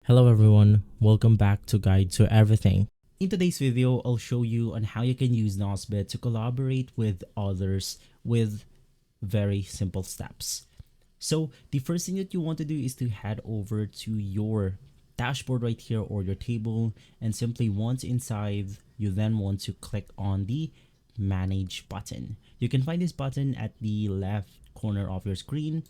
Hello everyone, welcome back to Guide to Everything. In today's video, I'll show you on how you can use Nozbe to collaborate with others with very simple steps. So the first thing that you want to do is to head over to your dashboard right here or your table, and simply once inside, you then want to click on the Manage button. You can find this button at the left corner of your screen,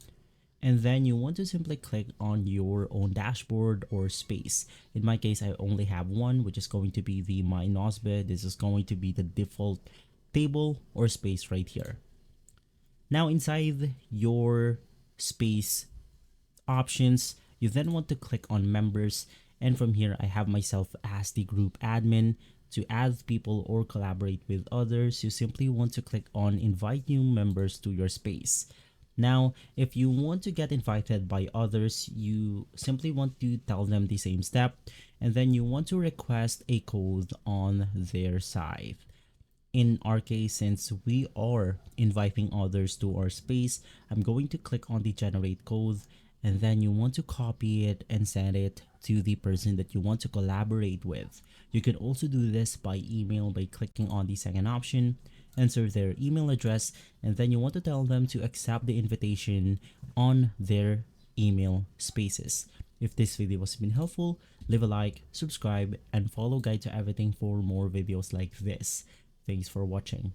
and then you want to simply click on your own dashboard or space. In my case, I only have one, which is going to be the My Nozbe. This is going to be the default table or space right here. Now inside your space options, you then want to click on members, and from here I have myself as the group admin. To add people or collaborate with others, you simply want to click on invite new members to your space. Now, if you want to get invited by others, you simply want to tell them the same step, and then you want to request a code on their side. In our case, since we are inviting others to our space, I'm going to click on the generate code, and then you want to copy it and send it to the person that you want to collaborate with. You can also do this by email by clicking on the second option, enter their email address, and then you want to tell them to accept the invitation on their email spaces. If this video has been helpful, leave a like, subscribe, and follow Guide to Everything for more videos like this. Thanks for watching.